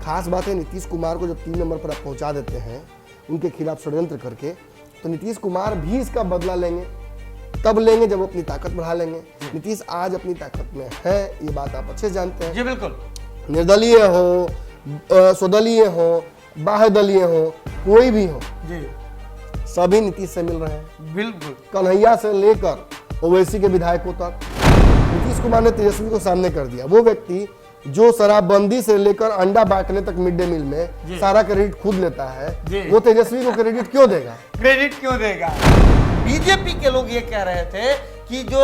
खास बात है नीतीश कुमार को जब 3 नंबर पर आप पहुंचा देते हैं उनके खिलाफ षड्यंत्र करके, तो नीतीश कुमार भी इसका बदला लेंगे, तब लेंगे जब वो अपनी ताकत बढ़ा लेंगे। नीतीश आज अपनी ताकत में है, ये बात आप अच्छे से जानते हैं। जी बिल्कुल। निर्दलीय हो, स्वदलीय हो, बाह्यदलीय हो, कोई भी हो जी सभी नीतीश से मिल रहे हैं। बिल्कुल। कन्हैया से लेकर ओवैसी के विधायकों तक नीतीश कुमार ने तेजस्वी को सामने कर दिया। वो व्यक्ति जो शराबबंदी से लेकर अंडा बांटने तक मिड डे मील में सारा क्रेडिट खुद लेता है, वो तेजस्वी को क्रेडिट क्यों देगा? क्रेडिट क्यों देगा? बीजेपी के लोग ये कह रहे थे कि जो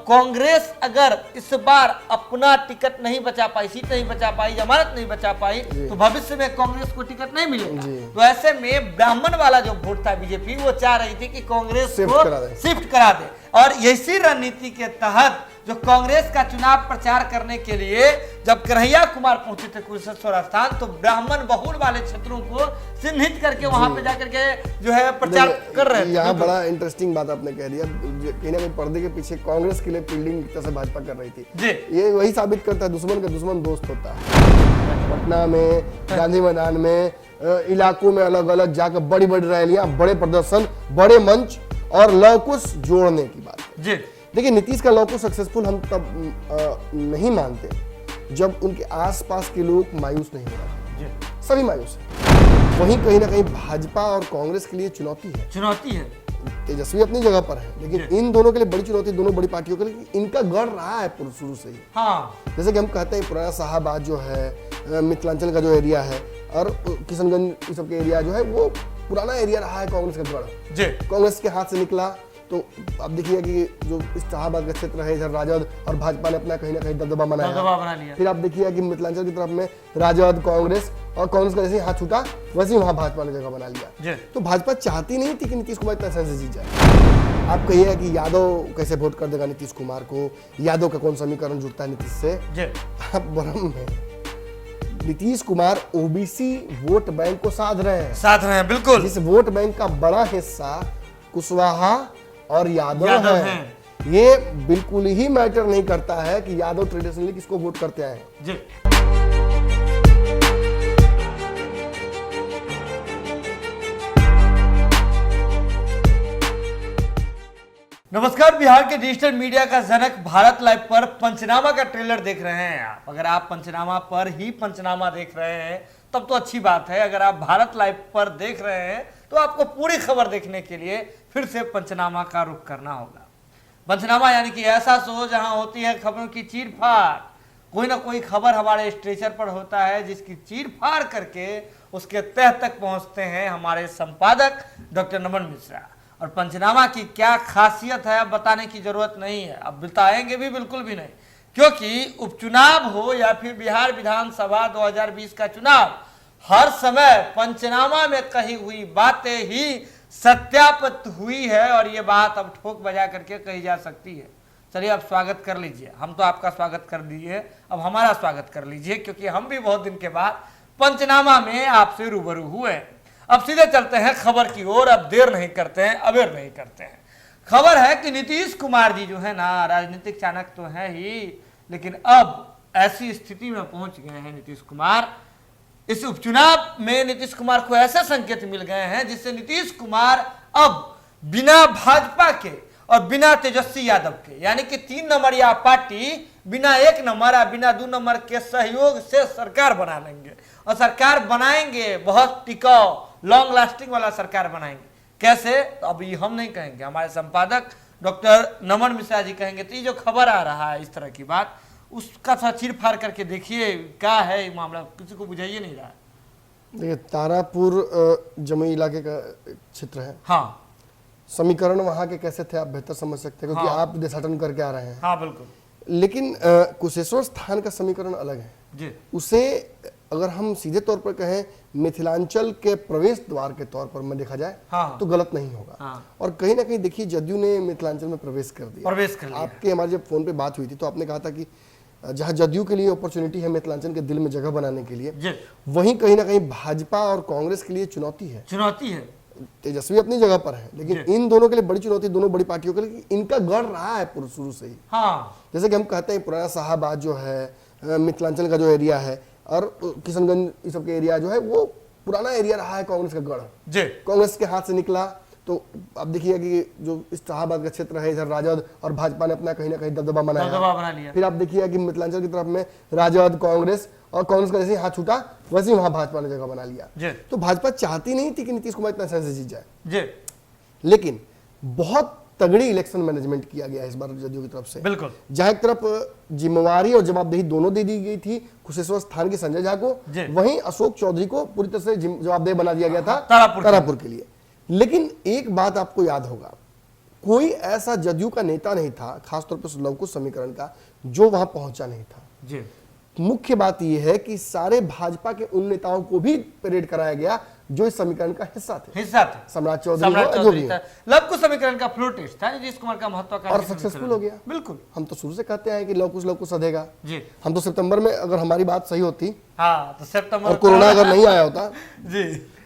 कांग्रेस अगर इस बार अपना टिकट नहीं बचा पाई, सीट नहीं बचा पाई, जमानत नहीं बचा पाई, तो भविष्य में कांग्रेस को टिकट नहीं मिलेगा। तो ऐसे में ब्राह्मण वाला जो वोट था बीजेपी, वो चाह रही थी कि कांग्रेस को शिफ्ट करा दे। और इसी रणनीति के तहत जो कांग्रेस का चुनाव प्रचार करने के लिए जब कन्हैया कुमार पहुंचे थे कुशेश्वर स्थान, तो ब्राह्मण बहुल वाले क्षेत्रों को चिन्हित करके वहां पे जाकर के जो है प्रचार कर रहे थे। यहाँ बड़ा इंटरेस्टिंग बात आपने कह दिया। कहीं ना कहीं पर्दे के पीछे कांग्रेस के लिए फील्डिंग से भाजपा कर रही थी जी। ये वही साबित करता है दुश्मन का दुश्मन दोस्त होता है। पटना में, गांधी मैदान में, इलाकों में अलग अलग जाकर बड़ी बड़ी रैलियां, बड़े प्रदर्शन, बड़े मंच और लवकुश जोड़ने की बात है। जी देखिए नीतीश का लॉ को सक्सेसफुल हम तब नहीं मानते जब उनके आसपास के लोग मायूस नहीं हो रहे। सभी मायूस हैं। वहीं कहीं ना कहीं भाजपा और कांग्रेस के लिए चुनौती है। तेजस्वी अपनी जगह पर है, लेकिन इन दोनों के लिए बड़ी चुनौती, दोनों बड़ी पार्टियों के लिए इनका गढ़ रहा है शुरू से ही। हाँ। जैसे कि हम कहते हैं पुराना साहाबाद जो है, मिथिलांचल का जो एरिया है और किशनगंज इस सब के एरिया जो है, वो पुराना एरिया रहा है कांग्रेस का गढ़। कांग्रेस के हाथ से निकला तो आप देखिए कि जो इस शाहबाद का क्षेत्र है, इधर राजद और भाजपा ने अपना कहीं ना कहीं दबदबा बना लिया। फिर आप देखिए कि मिथिलांचल की तरफ में राजद, कांग्रेस का जैसे ही हाथ छूटा वैसे ही वहां भाजपा ने जगह बना लिया। तो भाजपा चाहती नहीं थी कि नीतीश कुमार इतना आसानी से जीत जाए। आप कहिए कि यादव कैसे वोट कर देगा नीतीश कुमार को, यादव का कौन समीकरण जुड़ता है नीतीश से? आप भ्रम में। Nitish Kumar OBC vote bank को साध रहे हैं। बिल्कुल। जिस वोट बैंक का बड़ा हिस्सा कुशवाहा और यादव है। ये बिल्कुल ही मैटर नहीं करता है कि यादव ट्रेडिशनली किसको वोट करते आए हैं। जी। नमस्कार, बिहार के डिजिटल मीडिया का जनक भारत लाइव पर पंचनामा का ट्रेलर देख रहे हैं आप। अगर आप पंचनामा पर ही पंचनामा देख रहे हैं तब तो अच्छी बात है। अगर आप भारत लाइव पर देख रहे हैं तो आपको पूरी खबर देखने के लिए फिर से पंचनामा का रुख करना होगा। पंचनामा यानी कि ऐसा शो जहां होती है खबरों की चीर फाड़। कोई ना कोई खबर हमारे स्ट्रेचर पर होता है जिसकी चीर फाड़ करके उसके तह तक पहुंचते हैं हमारे संपादक डॉक्टर नमन मिश्रा। और पंचनामा की क्या खासियत है अब बताने की जरूरत नहीं है, अब बताएंगे भी बिल्कुल भी नहीं, क्योंकि उपचुनाव हो या फिर बिहार विधानसभा 2020 का चुनाव, हर समय पंचनामा में कही हुई बातें ही सत्यापित हुई है और ये बात अब ठोक बजा करके कही जा सकती है। चलिए अब स्वागत कर लीजिए। हम तो आपका स्वागत कर दिए, अब हमारा स्वागत कर लीजिए, क्योंकि हम भी बहुत दिन के बाद पंचनामा में आपसे रूबरू हुए। अब सीधे चलते हैं खबर की ओर। अब देर नहीं करते हैं, अबेर नहीं करते हैं। खबर है कि नीतीश कुमार जी जो है ना, राजनीतिक चाणक्य तो है ही, लेकिन अब ऐसी स्थिति में पहुंच गए हैं नीतीश कुमार, इस उपचुनाव में नीतीश कुमार को ऐसे संकेत मिल गए हैं जिससे नीतीश कुमार अब बिना भाजपा के और बिना तेजस्वी यादव के, यानी कि 3 नंबरिया पार्टी, बिना 1 नंबर या बिना 2 नंबर के सहयोग से सरकार बना लेंगे। और सरकार बनाएंगे बहुत टिकाऊ, लॉन्ग लास्टिंग वाला सरकार बनाएंगे। कैसे? तो अभी हम नहीं कहेंगे, हमारे संपादक डॉक्टर नमन मिश्रा जी कहेंगे। तो ये जो खबर आ रहा है इस तरह की बात, उसका थोड़ा चीर फाड़ करके देखिए क्या है ये मामला, किसी को बुझाइए नहीं रहा है। देखिए तारापुर जमुई इलाके का क्षेत्र है। हाँ। समीकरण वहां के कैसे थे आप बेहतर समझ सकते हैं, क्योंकि आप देशाटन करके आ रहे हैं। हाँ बिल्कुल। लेकिन कुशेश्वर स्थान का समीकरण अलग है जी। उसे अगर हम सीधे तौर पर कहें मिथिलांचल के प्रवेश द्वार के तौर पर में देखा जाए तो गलत नहीं होगा। और कहीं ना कहीं देखिए जदयू ने मिथिलांचल में प्रवेश कर दिया। आपके हमारे जब फोन पे बात हुई थी तो आपने कहा था कि जहां जदयू के लिए अपॉर्चुनिटी है मिथिलांचल के दिल में जगह बनाने के लिए, वहीं कहीं ना कहीं भाजपा और कांग्रेस के लिए चुनौती है। तेजस्वी अपनी जगह पर है, लेकिन इन दोनों के लिए बड़ी चुनौती, दोनों बड़ी पार्टियों के लिए इनका गढ़ रहा है शुरू से ही। जैसे कि हम कहते हैं पुराना साहाबाद जो है, मिथिलांचल का जो एरिया है, और किशनगंज ये सब के एरिया जो है वो पुराना एरिया रहा है कांग्रेस का गढ़ जी। कांग्रेस के हाथ से निकला तो आप देखिए कि जो इस शाहबाद का क्षेत्र है इधर राजद और भाजपा ने अपना कहीं ना कहीं दबदबा बना लिया। फिर आप देखिए कि मिथिलांचल की तरफ में राजद कांग्रेस और कांग्रेस का जैसे हाथ छूटा वैसे ही वहां भाजपा ने जगह बना लिया। तो भाजपा चाहती नहीं थी कि नीतीश कुमार इतना आसानी से जीत जाए, लेकिन बहुत तगड़ी इलेक्शन मैनेजमेंट किया गया इस बार जदयू की तरफ से। बिल्कुल। जहां एक तरफ जिम्मेवारी और जवाबदेही दोनों दे दी गई थी कुशेश्वर स्थान के संजय झा को, वहीं अशोक चौधरी को पूरी तरह से जवाबदेह बना दिया गया था तारापुर के लिए। लेकिन एक बात आपको याद होगा, कोई ऐसा जदयू का नेता नहीं था, खासतौर पर लवकुश समीकरण का, जो वहां पहुंचा नहीं था जी। मुख्य बात यह है कि सारे भाजपा के उन नेताओं को भी परेड कराया गया जो इस समीकरण का हिस्सा थे। सम्राट चौधरी लवकुश समीकरण का फ्लो टेस्ट था नीतीश कुमार का महत्वाकांक्षी और सक्सेसफुल हो गया। बिल्कुल। हम तो शुरू से कहते हैं कि लवकुश सधेगा जी। हम तो सितंबर में अगर हमारी बात सही होती तो सितंबर और कोरोना अगर नहीं आया होता जी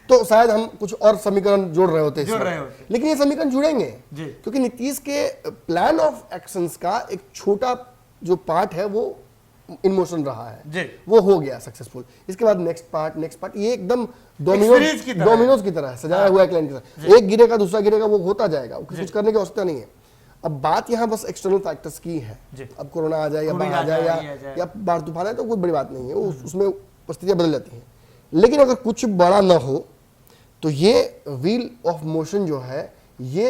तो शायद हम कुछ और समीकरण जोड़ रहे होते। लेकिन ये समीकरण जुड़ेंगे क्योंकि नीतीश के प्लान ऑफ एक्शंस का एक छोटा जो पार्ट है वो इन मोशन रहा है जी। वो हो गया सक्सेसफुल। इसके बाद नेक्स्ट पार्ट ये एकदम डोमिनोज की तरह है, सजाया हुआ क्लाइंट की तरह, एक गिरेगा दूसरा गिरेगा, वो होता जाएगा, कुछ करने की आवश्यकता नहीं है। अब बात यहाँ बस एक्सटर्नल फैक्टर्स की है। अब कोरोना आ जाए या बाढ़ आ जाए या बाढ़ तूफान है तो कोई बड़ी बात नहीं है, उसमें परिस्थितियां बदल जाती हैं। लेकिन अगर कुछ बड़ा ना हो तो ये व्हील ऑफ मोशन जो है ये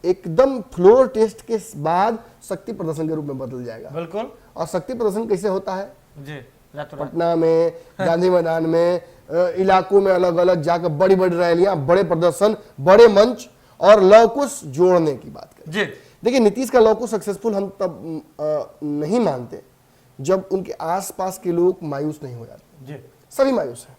एकदम फ्लोर टेस्ट के बाद शक्ति प्रदर्शन के रूप में बदल जाएगा। बिल्कुल। और शक्ति प्रदर्शन कैसे होता है जी, पटना में, गांधी मैदान में, इलाकों में अलग अलग जाकर बड़ी बड़ी रैलियां, बड़े प्रदर्शन, बड़े मंच और लवकुश जोड़ने की बात करें जी। देखिए नीतीश का लवकुश सक्सेसफुल हम तब नहीं मानते जब उनके आसपास के लोग मायूस नहीं हो जाते जी। सभी मायूस हैं,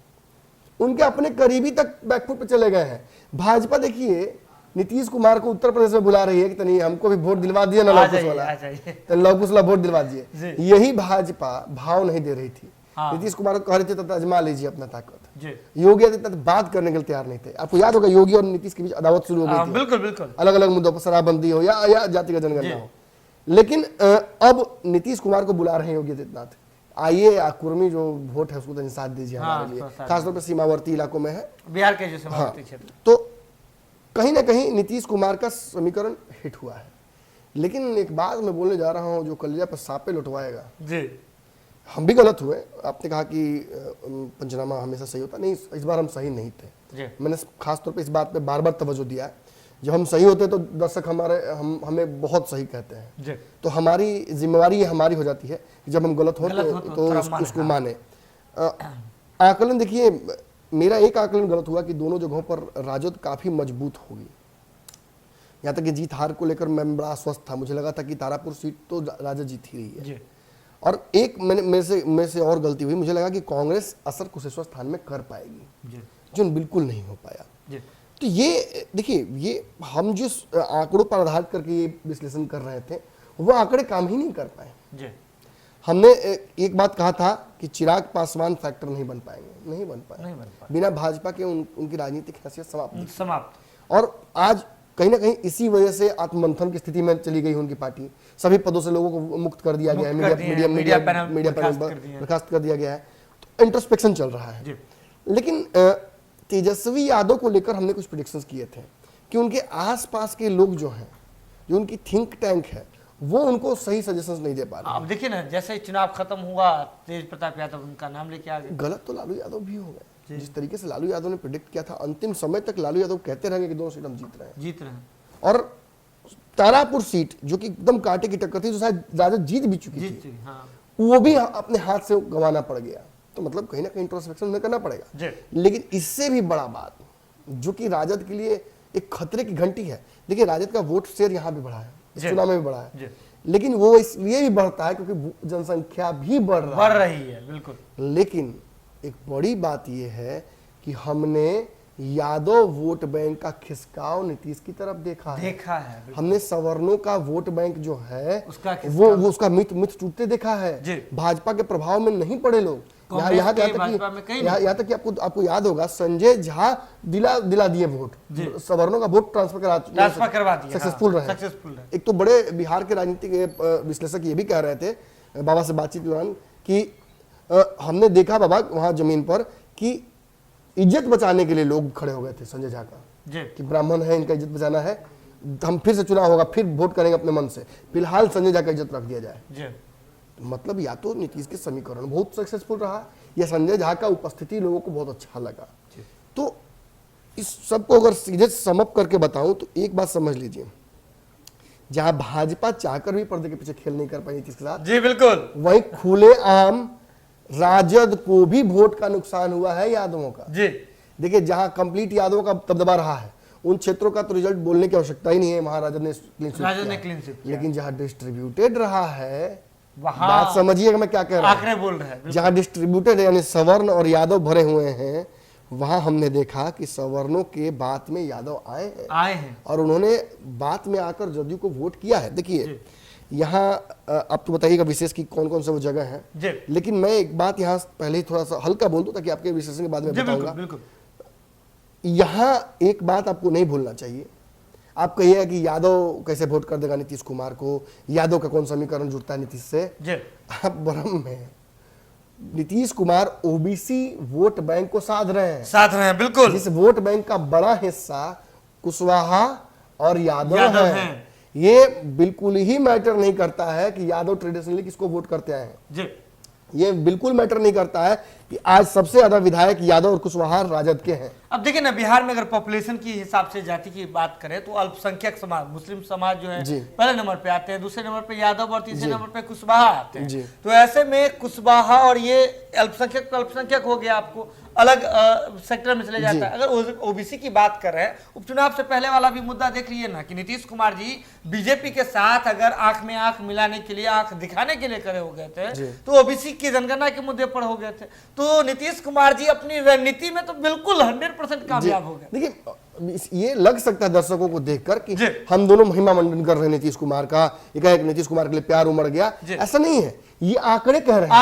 उनके अपने करीबी तक बैकफुट पे चले गए हैं। भाजपा देखिए नीतीश कुमार को उत्तर प्रदेश में बुला रही है कि तनी हमको भी वोट दिलवा दिए ना लवकुश वाला, तो लवकुश वाला वोट दिलवा दिए। यही भाजपा भाव नहीं दे रही थी। नीतीश कुमार को कह रहे थे तब आजमा लीजिए अपना ताकत। योगी आदित्यनाथ बात करने के लिए तैयार नहीं थे। आपको याद होगा योगी और नीतीश के बीच अदावत शुरू हो गई थी। बिल्कुल बिल्कुल। अलग अलग मुद्दों पर, शराबबंदी हो या जातिगत जनगणना हो। लेकिन अब नीतीश कुमार को बुला रहे हैं योगी आदित्यनाथ, आइए कुर्मी जो वोट है उसको साथ दीजिए हमारे लिए, खासतौर पर सीमावर्ती इलाकों में है, बिहार के जो सीमावर्ती क्षेत्र। तो कहीं ना कहीं नीतीश कुमार का समीकरण हिट हुआ है। लेकिन एक बात मैं बोलने जा रहा हूं जो कलिया पर सांपे लुटवाएगा जी। हम भी गलत हुए। आपने कहा कि पंचनामा हमेशा सही होता नहीं, इस बार हम सही नहीं थे। मैंने खासतौर पे इस बात पे बार बार तवज्जो दिया है। जब हम सही होते तो दर्शक हमें बहुत सही कहते हैं, तो हमारी जिम्मेवारी हमारी हो जाती है जब हम गलत हो तो उसको माने। आकलन देखिए, मेरा एक आकलन गलत हुआ कि दोनों जगहों पर राजद काफी मजबूत होगी। यहाँ तक कि जीत हार को लेकर मैं बड़ा आश्वस्त था। मुझे लगा था कि तारापुर सीट तो राजद जीत ही रही है। और एक मेरे से और गलती हुई, मुझे लगा कि कांग्रेस असर कुशेश्वर स्थान में कर पाएगी, जो बिल्कुल नहीं हो पाया। तो ये देखिए, ये हम जिस आंकड़ों पर आधारित करके ये विश्लेषण कर रहे थे वो आंकड़े काम ही नहीं कर पाए। हमने एक बात कहा था कि चिराग पासवान फैक्टर नहीं बन पाएंगे, नहीं बन पाए। बिना भाजपा के उनकी राजनीतिक हैसियत समाप्त। और आज कहीं ना कहीं इसी वजह से आत्ममंथन की स्थिति में चली गई उनकी पार्टी। सभी पदों से लोगों को मुक्त कर दिया गया है, मीडिया पैनल बर्खास्त कर दिया गया है, तो इंट्रोस्पेक्शन चल रहा है। लेकिन तेजस्वी यादव को लेकर हमने कुछ प्रेडिक्शंस किए थे कि उनके आसपास के लोग जो हैं, जो उनकी थिंक टैंक है, वो उनको सही सजेशंस नहीं दे पा रहे। अब देखिए ना, जैसे चुनाव खत्म हुआ तेज प्रताप यादव उनका नाम लेके आ गए। गलत तो लालू यादव भी हो गए। जिस तरीके से लालू यादव ने प्रेडिक्ट किया था, अंतिम समय तक लालू यादव कहते रहेंगे कि दोनों सीट हम जीत रहे हैं। और तारापुर सीट जो कि एकदम कांटे की टक्कर थी, जो शायद राजद जीत भी चुकी थी, वो भी अपने हाथ से गंवाना पड़ गया। तो मतलब कहीं ना कहीं इंट्रोस्पेक्शन में करना पड़ेगा। लेकिन इससे भी बड़ा बात जो कि राजद के लिए एक खतरे की घंटी है, देखिए राजद का वोट शेयर यहाँ भी बढ़ा है, इस चुनाव में भी बढ़ा है, लेकिन वो इसलिए भी बढ़ता है क्योंकि जनसंख्या भी बढ़ रही है। बिल्कुल। लेकिन एक बड़ी बात यह है कि हमने यादव वोट बैंक का खिसकाव नीतीश की तरफ देखा है। हमने सवर्णों का वोट बैंक जो है वो उसका मिथ टूटते देखा है। भाजपा के प्रभाव में नहीं पड़े लोग। यहाँ तक कि आपको याद होगा, संजय झा दिला दिए वोट, सवर्णों का वोट ट्रांसफर करवा दिया, सक्सेसफुल रहे। एक तो बड़े बिहार के राजनीतिक विश्लेषक ये भी कह रहे थे बाबा से बातचीत के दौरान कि हमने देखा बाबा वहां जमीन पर कि इज्जत बचाने के लिए लोग खड़े हो गए थे संजय झा का कि ब्राह्मण है, इनका इज्जत बचाना है, हम फिर से चुनाव होगा, फिर वोट करेंगे अपने मन से, फिलहाल संजय झा का इज्जत रख दिया जाए। मतलब या तो नीतीश के समीकरण बहुत सक्सेसफुल रहा या संजय झा का उपस्थिति लोगों को बहुत अच्छा लगा। तो इस सबको अगर सीधे समअप करके बताऊं तो एक बात समझ लीजिए, जहां भाजपा चाहकर भी पर्दे के पीछे खेल नहीं कर पाई नीतीश के साथ, जी बिल्कुल, वही खुले आम राजद को भी वोट का नुकसान हुआ है यादवों का। जी देखिए, जहां कंप्लीट यादवों का दबदबा रहा है उन क्षेत्रों का तो रिजल्ट बोलने की आवश्यकता ही नहीं है, वहां राजद ने क्लीन स्वीप किया। लेकिन जहां डिस्ट्रीब्यूटेड रहा है, वहां बात समझिएगा मैं क्या कह रहा हूं, आंकड़े बोल रहे हैं, जहां डिस्ट्रीब्यूटेड यानी सवर्ण और यादव भरे हुए हैं, वहां हमने देखा कि सवर्णों के बात में यादव आए हैं और उन्होंने बात में आकर जदयू को वोट किया है। देखिए यहाँ आप तो बताइएगा विशेष की कौन कौन से वो जगह है, लेकिन मैं एक बात यहाँ पहले ही थोड़ा सा हल्का बोल दूं ताकि आपके विशेषण के बाद में बताऊंगा। यहाँ एक बात आपको नहीं भूलना चाहिए, आप कहिएगा कि यादव कैसे वोट कर देगा नीतीश कुमार को, यादव का कौन समीकरण जुड़ता है नीतीश से, आप भ्रम में। Nitish Kumar OBC vote bank को साध रहे हैं बिल्कुल। जिस वोट बैंक का बड़ा हिस्सा कुशवाहा और यादव है। ये बिल्कुल ही मैटर नहीं करता है कि यादव ट्रेडिशनली किसको वोट करते आए हैं, ये बिल्कुल मैटर नहीं करता है कि आज सबसे ज्यादा विधायक यादव और कुशवाहा राजद के हैं। अब देखिए ना, बिहार में अगर पॉपुलेशन की हिसाब से जाति की बात करें तो अल्पसंख्यक समाज मुस्लिम समाज जो है पहले नंबर पे आते हैं, दूसरे नंबर पे यादव और तीसरे नंबर पे कुशवाहा आते हैं। तो ऐसे में कुशवाहा और ये अल्पसंख्यक तो अल्पसंख्यक हो गया, आपको अलग सेक्टर में चले जाता है। अगर ओबीसी की बात कर रहे हैं, उपचुनाव से पहले वाला भी मुद्दा देख लीजिए ना कि नीतीश कुमार जी बीजेपी के साथ अगर आंख में आंख मिलाने के लिए, आंख दिखाने के लिए खड़े हो गए थे, तो ओबीसी की जनगणना के मुद्दे पर हो गए थे। तो नीतीश कुमार जी अपनी रणनीति में तो बिल्कुल 100% कामयाब हो गए। देखिए, ये लग सकता है दर्शकों को देखकर कि हम दोनों महिमा मंडन कर रहे हैं नीतीश कुमार का, एक नीतीश कुमार के लिए प्यार उमड़ गया, ऐसा नहीं है, ये आंकड़े कह रहे हैं।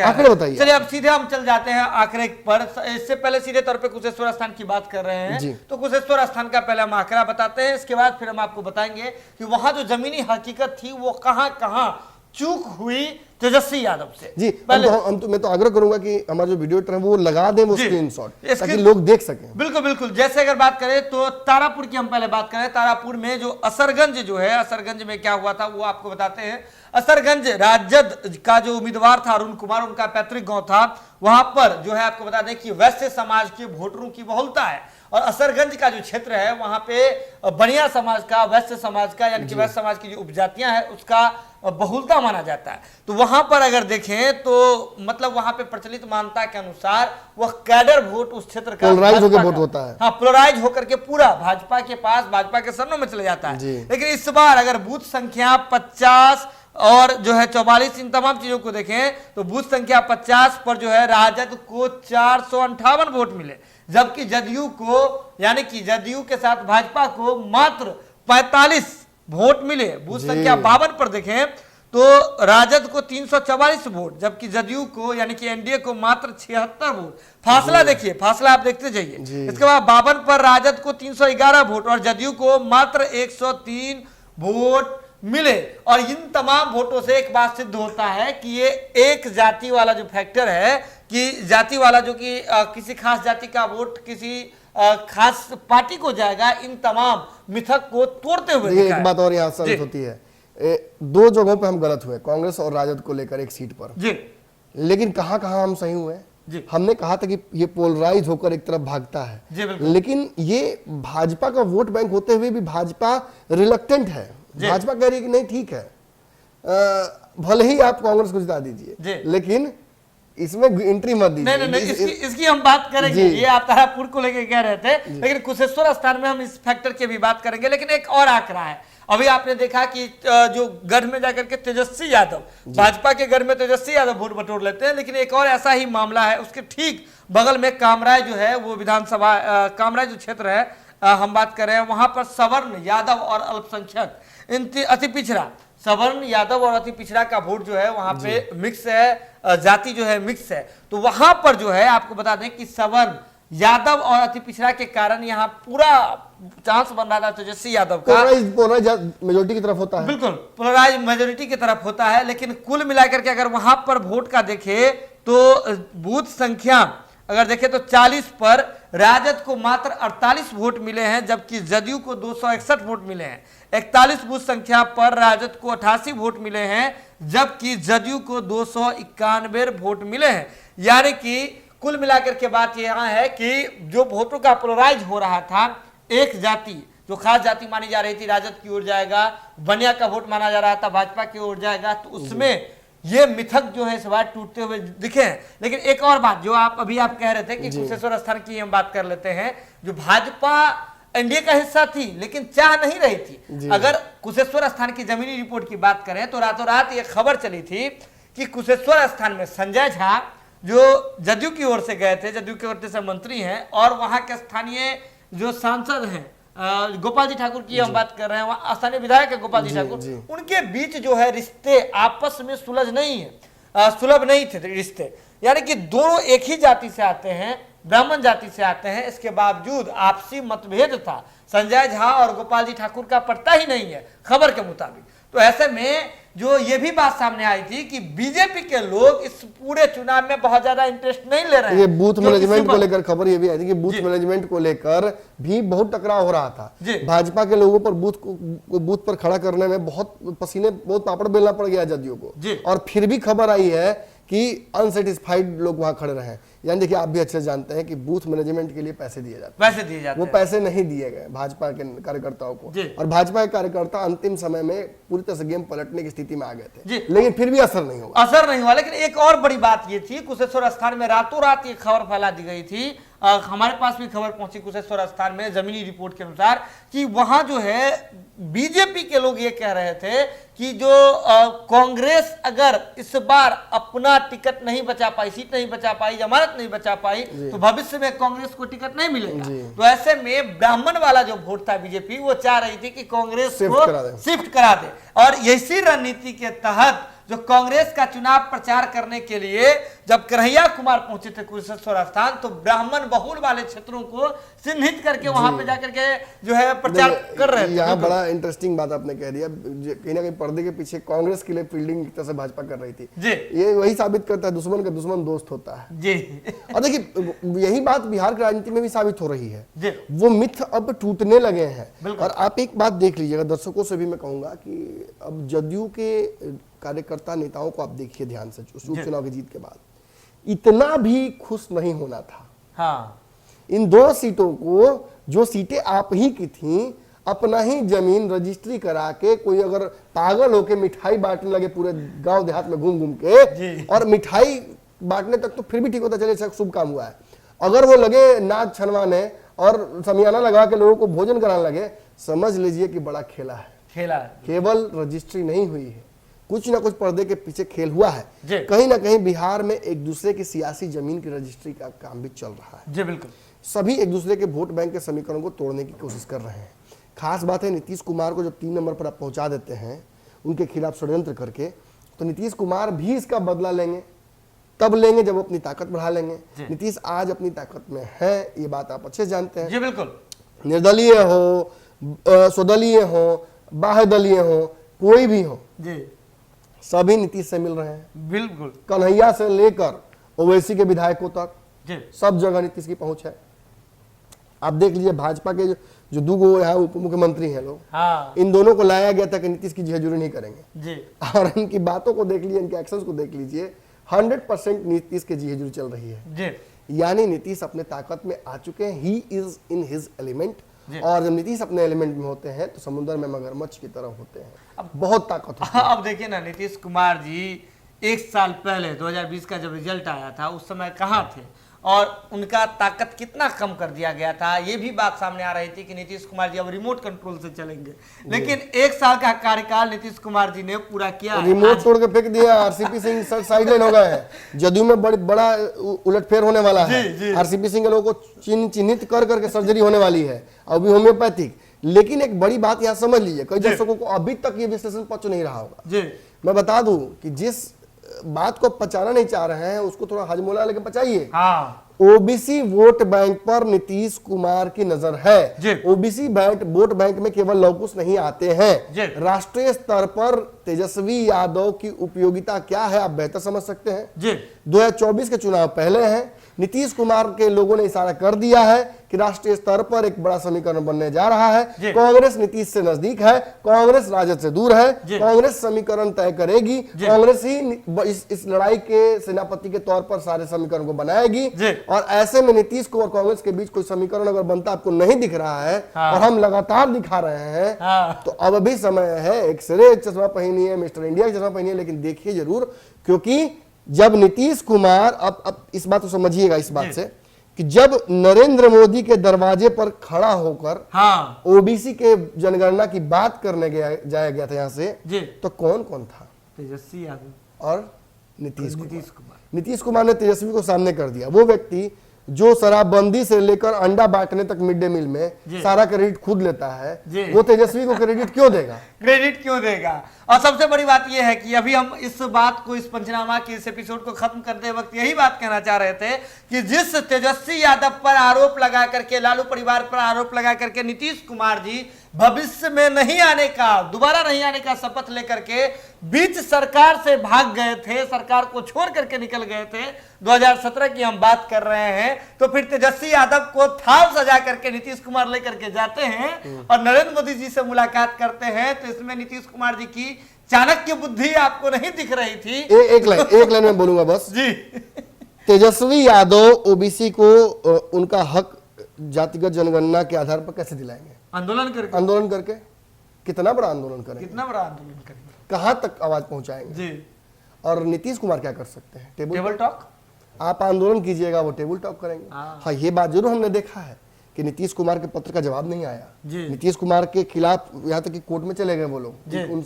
आंकड़े बताइए। चलिए अब सीधे हम चल जाते हैं आंकड़े पर। इससे पहले सीधे तौर पे कुशेश्वर स्थान की बात कर रहे हैं, तो कुशेश्वर स्थान का पहले हम आंकड़ा बताते हैं, इसके बाद फिर हम आपको बताएंगे कि वहां जो जमीनी हकीकत थी वो कहां चूक हुई तेजस्वी यादव से। जी पहले मैं तो आग्रह करूंगा कि हमारे जो वीडियो एडिटर है वो लगा दें वो स्क्रीनशॉट ताकि लोग देख सकें। बिल्कुल। जैसे अगर बात करें तो तारापुर की हम पहले बात करें, तारापुर में जो असरगंज जो है, असरगंज में क्या हुआ था वो आपको बताते हैं। असरगंज राजद का जो उम्मीदवार था अरुण कुमार, उनका पैतृक गांव था, वहां पर जो है आपको बता दें कि वैश्य समाज के वोटरों की बहुलता है और असरगंज का जो क्षेत्र है वहां पे बनिया समाज का, वैश्य समाज का, यानी कि वैश्य समाज की जो उपजातियां हैं उसका बहुलता माना जाता है। तो वहां पर अगर देखें तो मतलब वहां पे प्रचलित मान्यता के अनुसार वह कैडर वोट उस क्षेत्र का पोलराइज होकर वोट होता है। हाँ, पोलराइज होकर के पूरा भाजपा के पास, भाजपा के सरनों में चले जाता है। लेकिन इस बार अगर बूथ संख्या 50 और जो है 44, इन तमाम चीजों को देखें तो बूथ संख्या 50 पर जो है राजद को 458 वोट मिले, जबकि जदयू को, यानी कि जदयू के साथ भाजपा को मात्र 45 वोट मिले। बूथ संख्या 52 पर देखें तो राजद को 344 वोट, जबकि जदयू को यानी कि एनडीए को मात्र 76 वोट। फासला देखिए, फासला आप देखते जाइए। इसके बाद 52 पर राजद को 311 वोट और जदयू को मात्र 103 वोट मिले। और इन तमाम वोटों से एक बात सिद्ध होता है कि ये एक जाति वाला जो फैक्टर है, कि जाति वाला जो कि किसी खास जाति का वोट किसी खास पार्टी को जाएगा, इन तमाम मिथक को तोड़ते हुए दिखा है। एक बात और यहाँ साबित होती है, दो जगहों पे हम गलत हुए, कांग्रेस और राजद को लेकर एक सीट पर जी, लेकिन कहां हम सही हुए। हमने कहा था कि ये पोलराइज होकर एक तरफ भागता है, लेकिन ये भाजपा का वोट बैंक होते हुए भी भाजपा रिलक्टेंट है। भाजपा कह रही है कि नहीं ठीक है, भले ही आप कांग्रेस को जिता दीजिए लेकिन इसमें एंट्री मत दीजिए। नहीं, इसकी हम बात करेंगे। ये आप तारापुर को लेके कह रहे थे, लेकिन कुशेश्वर स्थान में हम इस फैक्टर की भी बात करेंगे। लेकिन एक और आंकड़ा है, अभी आपने देखा कि जो गढ़ में जाकर के तेजस्वी यादव, भाजपा के गढ़ में तेजस्वी यादव वोट बटोर लेते हैं, लेकिन एक और ऐसा ही मामला है उसके ठीक बगल में कामराज जो है, वो विधानसभा कामराज जो क्षेत्र है हम बात कर रहे हैं, वहां पर सवर्ण, यादव और अल्पसंख्यक, अति पिछड़ा, सवर्ण, यादव और अति पिछड़ा का वोट जो है वहां पे मिक्स है, जाति जो है मिक्स है। तो वहां पर जो है आपको बता दें कि सवर्ण, यादव और अति पिछड़ा के कारण यहाँ पूरा चांस बन रहा था तेजस्वी यादव का। पोलराइज मेजोरिटी की तरफ होता है, बिल्कुल पोलराइज मेजोरिटी की तरफ होता है। लेकिन कुल मिलाकर के अगर वहां पर वोट का देखे तो बूथ संख्या अगर देखें तो 40 पर राजद को मात्र 48 वोट मिले हैं, जबकि जदयू को 261 वोट मिले हैं। 41 बूथ संख्या पर राजद को 88 वोट मिले हैं, जबकि जदयू को 291 वोट मिले हैं। यानी कि कुल मिलाकर के बात यह है कि जो वोटों का पोलराइज हो रहा था, एक जाति जो खास जाति मानी जा रही थी राजद की ओर जाएगा, बनिया का वोट माना जा रहा था भाजपा की ओर जाएगा, तो उसमें ये मिथक जो है इस बार टूटते हुए दिखे हैं। लेकिन एक और बात जो आप कह रहे थे कि कुशेश्वर स्थान की हम बात कर लेते हैं, जो भाजपा एनडीए का हिस्सा थी लेकिन चाह नहीं रही थी। अगर कुशेश्वर स्थान की जमीनी रिपोर्ट की बात करें तो रातों रात ये खबर चली थी कि कुशेश्वर स्थान में संजय झा जो जदयू की ओर से गए थे, जदयू की ओर से मंत्री हैं, और वहां के स्थानीय जो सांसद हैं गोपाल जी ठाकुर की हम बात कर रहे हैं, वहां स्थानीय विधायक है गोपाल जी ठाकुर, उनके बीच जो है रिश्ते आपस में सुलझ नहीं है, सुलभ नहीं थे रिश्ते। यानी कि दोनों एक ही जाति से आते हैं, ब्राह्मण जाति से आते हैं, इसके बावजूद आपसी मतभेद था। संजय झा और गोपाल जी ठाकुर का पड़ता ही नहीं है खबर के मुताबिक। तो ऐसे में जो ये भी बात सामने आई थी कि बीजेपी के लोग इस पूरे चुनाव में बहुत ज्यादा इंटरेस्ट नहीं ले रहे हैं। ये बूथ मैनेजमेंट को लेकर खबर ये भी आई थी कि बूथ मैनेजमेंट को लेकर भी बहुत टकराव हो रहा था। भाजपा के लोगों पर बूथ पर खड़ा करने में बहुत पापड़ बेलना पड़ गया जदयू को, और फिर भी खबर आई है कि अनसेटिस्फाइड लोग वहां खड़े रहे। यानी देखिए, आप भी अच्छे से जानते हैं कि बूथ मैनेजमेंट के लिए पैसे दिए जाते वो पैसे नहीं दिए गए भाजपा के कार्यकर्ताओं को, और भाजपा के कार्यकर्ता अंतिम समय में पूरी तरह से गेम पलटने की स्थिति में आ गए थे, लेकिन फिर भी असर नहीं हुआ। लेकिन एक और बड़ी बात ये थी, कुशेश्वर स्थान में रातों रात ये खबर फैला दी गई थी, हमारे पास भी खबर पहुंची कुशेश्वर स्थान में जमीनी रिपोर्ट के अनुसार कि वहां जो है बीजेपी के लोग ये कह रहे थे कि जो कांग्रेस अगर इस बार अपना टिकट नहीं बचा पाई, सीट नहीं बचा पाई, जमानत नहीं बचा पाई, तो भविष्य में कांग्रेस को टिकट नहीं मिलेगा। तो ऐसे में ब्राह्मण वाला जो वोट था बीजेपी, वो चाह रही थी कि कांग्रेस को शिफ्ट करा दे, और इसी रणनीति के तहत जो कांग्रेस का चुनाव प्रचार करने के लिए जब कन्हैया कुमार पहुंचे थे कुशेश्वर स्थान, तो ब्राह्मण बहुल वाले क्षेत्रों को चिन्हित करके वहां पे जाकर के जो है प्रचार कर रहे थे। यहाँ बड़ा इंटरेस्टिंग बात आपने कह दिया, कहीं ना कहीं पर्दे के पीछे कांग्रेस के लिए फील्डिंग एक तरह से भाजपा कर रही थी। ये वही साबित करता है दुश्मन का दुश्मन दोस्त होता है जी। और देखिए, यही बात बिहार की राजनीति में भी साबित हो रही है, वो मिथ अब टूटने लगे हैं। और आप एक बात देख लीजिएगा, दर्शकों से भी मैं कहूंगा कि अब जदयू के कार्यकर्ता नेताओं को आप देखिए ध्यान से, उपचुनाव की जीत के बाद इतना भी खुश नहीं होना था। हाँ। इन दो सीटों को, जो सीटें आप ही की थी, अपना ही जमीन रजिस्ट्री करा के कोई अगर पागल होके मिठाई बांटने लगे पूरे गांव देहात में घूम घूम के, और मिठाई बांटने तक तो फिर भी ठीक होता, चले शुभ काम हुआ है। अगर वो लगे नाच छनवाने और समियाना लगा के लोगों को भोजन कराने लगे, समझ लीजिए कि बड़ा खेला है। केवल रजिस्ट्री नहीं हुई है, कुछ ना कुछ पर्दे के पीछे खेल हुआ है। कहीं ना कहीं बिहार में एक दूसरे की सियासी जमीन की रजिस्ट्री का काम भी चल रहा है। जी बिल्कुल। सभी एक दूसरे के वोट बैंक के समीकरण को तोड़ने की कोशिश कर रहे हैं। खास बात है, नीतीश कुमार को जब 3 नंबर पर आप पहुंचा देते हैं उनके खिलाफ षड्यंत्र करके, तो नीतीश कुमार भी इसका बदला लेंगे, तब लेंगे जब अपनी ताकत बढ़ा लेंगे। नीतीश आज अपनी ताकत में है, ये बात आप अच्छे जानते हैं। जी बिल्कुल। निर्दलीय हो, स्वदलीय हो, बाह्यदलीय हो, कोई भी हो, सभी नीतीश से मिल रहे हैं। बिल्कुल। कन्हैया से लेकर ओवैसी के विधायकों तक सब जगह नीतीश की पहुंच है। आप देख लीजिए, भाजपा के जो दो यहाँ उप मुख्यमंत्री हैं लोग, हाँ। इन दोनों को लाया गया था कि नीतीश की जेहजूरी नहीं करेंगे जी। और इनकी बातों को देख लीजिए, इनके एक्शंस को देख लीजिए, 100% नीतीश की जेहजूरी चल रही है जी। यानी नीतीश अपने ताकत में आ चुके हैं, he is in his element. और जब नीतीश अपने एलिमेंट में होते हैं तो समुद्र में मगरमच्छ की तरह होते हैं, अब बहुत ताकत होती है। अब देखिए ना, नीतीश कुमार जी 1 साल पहले 2020 का जब रिजल्ट आया था, उस समय कहाँ थे और उनका ताकत कितना कम कर दिया गया था। ये भी बात सामने आ रही थी कि नीतीश कुमार जी अब रिमोट कंट्रोल से चलेंगे, लेकिन 1 साल का कार्यकाल नीतीश कुमार जी ने पूरा किया। रिमोट तोड़ के फेंक दिया, आरसीपी सिंह साइडलाइन हो गए हैं। जदयू में बड़ा उलटफेर होने वाला है। आरसीपी सिंह के लोगों को चिन्हित कर करके सर्जरी होने वाली है, अभी होम्योपैथिक। लेकिन एक बड़ी बात यहाँ समझ लीजिए, कई दर्शकों को अभी तक ये विश्लेषण पच नहीं रहा होगा। मैं बता दूं कि जिस बात को पचाना नहीं चाह रहे हैं उसको थोड़ा हजमोला लेके पचाइए। हाँ। ओबीसी वोट बैंक पर नीतीश कुमार की नजर है। ओबीसी वोट बैंक में केवल लवकुश नहीं आते हैं, राष्ट्रीय स्तर पर तेजस्वी यादव की उपयोगिता क्या है आप बेहतर समझ सकते हैं। 2024 के चुनाव पहले हैं, नीतीश कुमार के लोगों ने इशारा कर दिया है कि राष्ट्रीय स्तर पर एक बड़ा समीकरण बनने जा रहा है। कांग्रेस नीतीश से नजदीक है, कांग्रेस राजद से दूर है, कांग्रेस समीकरण तय करेगी, कांग्रेस ही इस लड़ाई के सेनापति के तौर पर सारे समीकरण को बनाएगी। और ऐसे में नीतीश को और कांग्रेस के बीच कोई समीकरण अगर बनता आपको नहीं दिख रहा है और हम लगातार दिखा रहे हैं तो अब भी समय है। एक्सरे चश्मा पहनिए, मिस्टर इंडिया का चश्मा पहनिए, लेकिन देखिए जरूर, क्योंकि जब नीतीश कुमार अब इस बात को समझिएगा, इस बात से कि जब नरेंद्र मोदी के दरवाजे पर खड़ा होकर ओबीसी के जनगणना की बात करने जाया गया था यहां से, तो कौन कौन था? तेजस्वी यादव और नीतीश कुमार ने तेजस्वी को सामने कर दिया। वो व्यक्ति जो शराबबंदी से लेकर अंडा बांटने तक मिड डे मील में सारा क्रेडिट खुद लेता है, वो तेजस्वी को क्रेडिट क्यों देगा? क्रेडिट क्यों देगा? और सबसे बड़ी बात यह है कि अभी हम इस बात को, इस पंचनामा के इस एपिसोड को खत्म करते वक्त यही बात कहना चाह रहे थे कि जिस तेजस्वी यादव पर आरोप लगा करके, लालू परिवार पर आरोप लगा करके नीतीश कुमार जी भविष्य में नहीं आने का, दोबारा नहीं आने का शपथ लेकर के बीच सरकार से भाग गए थे, सरकार को छोड़ करके निकल गए थे, 2017 की हम बात कर रहे हैं, तो फिर तेजस्वी यादव को थाव सजा करके नीतीश कुमार लेकर के जाते हैं और नरेंद्र मोदी जी से मुलाकात करते हैं। तो इसमें नीतीश कुमार जी की चाणक्य बुद्धि आपको नहीं दिख रही थी। एक लाइन में बोलूंगा बस जी। तेजस्वी यादव ओबीसी को उनका हक जातिगत जनगणना के आधार पर कैसे दिलाएंगे? आंदोलन करके। कितना बड़ा आंदोलन करेंगे? कहां तक आवाज पहुंचाएंगे जी? और नीतीश कुमार क्या कर सकते हैं? Table talk. आप आंदोलन कीजिएगा, वो टेबल टॉक करेंगे। हाँ, ये बात जरूर हमने देखा है कि नीतीश कुमार के पत्र का जवाब नहीं आया। नीतीश कुमार के खिलाफ यहाँ तक कि कोर्ट में चले गए वो लोग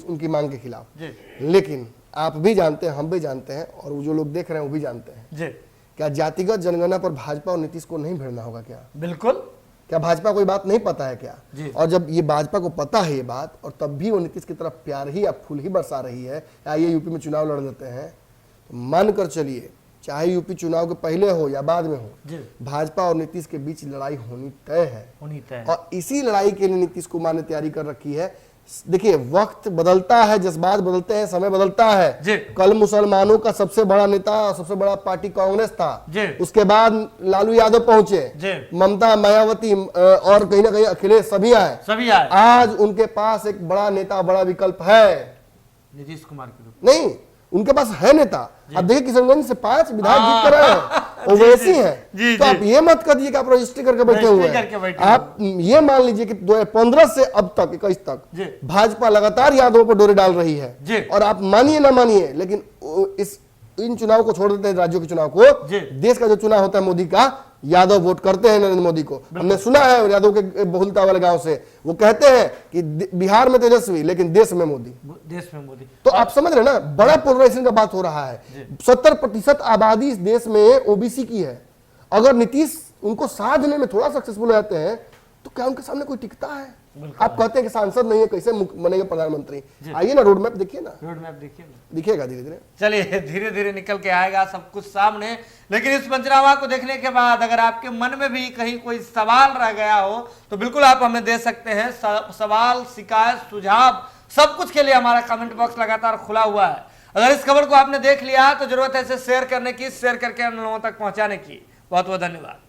उनकी मांग के खिलाफ। लेकिन आप भी जानते हैं, हम भी जानते हैं, और वो जो लोग देख रहे हैं वो भी जानते हैं, क्या जातिगत जनगणना पर भाजपा और नीतीश को नहीं भिड़ना होगा क्या? बिल्कुल। क्या भाजपा को ये बात नहीं पता है क्या? और जब ये भाजपा को पता है ये बात, और तब भी वो नीतीश की तरफ प्यार ही या फूल ही बरसा रही है, आइए यूपी में चुनाव लड़ लेते हैं, तो मानकर चलिए, चाहे यूपी चुनाव के पहले हो या बाद में हो, भाजपा और नीतीश के बीच लड़ाई होनी तय है। और इसी लड़ाई के लिए नीतीश कुमार ने तैयारी कर रखी है। देखिए, वक्त बदलता है, जज्बात बदलते हैं, समय बदलता है। कल मुसलमानों का सबसे बड़ा नेता, सबसे बड़ा पार्टी कांग्रेस था, उसके बाद लालू यादव पहुंचे, ममता, मायावती और कहीं ना कहीं अखिलेश सभी आए। आज उनके पास एक बड़ा नेता, बड़ा विकल्प है। नीतीश कुमार के रूप नहीं, उनके पास है नेता। अब देखिए, किशनगंज से 5 विधायक जीत कर रहे हैं, ओवैसी हैं। तो आप ये मत करिए कि आप रजिस्ट्री करके बैठे हुए हैं। आप ये मान लीजिए कि 2015 से अब तक 21 तक भाजपा लगातार यादवों पर डोरे डाल रही है। और आप मानिए ना मानिए, लेकिन इन चुनाव को छोड़ देते हैं, राज्यों के चुनाव को, देश का जो चुनाव होता है मोदी का, यादव वोट करते हैं नरेंद्र मोदी को। हमने सुना है यादव के बहुलता वाले गांव से, वो कहते हैं कि बिहार में तेजस्वी लेकिन देश में मोदी। तो आप समझ रहे हैं ना, बड़ा पोलराइजेशन का बात हो रहा है। 70% आबादी इस देश में ओबीसी की है। अगर नीतीश उनको साधने में थोड़ा सक्सेसफुल हो जाते हैं तो क्या उनके सामने कोई टिकता है? आप कहते हैं कि सांसद नहीं है, कैसे बनेंगे प्रधानमंत्री? आइए ना, रोड मैप देखिए ना, दिखेगा धीरे धीरे। चलिए, धीरे धीरे निकल के आएगा सब कुछ सामने। लेकिन इस पंचनामा को देखने के बाद अगर आपके मन में भी कहीं कोई सवाल रह गया हो तो बिल्कुल आप हमें दे सकते हैं। सवाल, शिकायत, सुझाव, सब कुछ के लिए हमारा कमेंट बॉक्स लगातार खुला हुआ है। अगर इस खबर को आपने देख लिया तो जरूरत है इसे शेयर करने की, शेयर करके अन्य लोगों तक पहुंचाने की। बहुत बहुत धन्यवाद।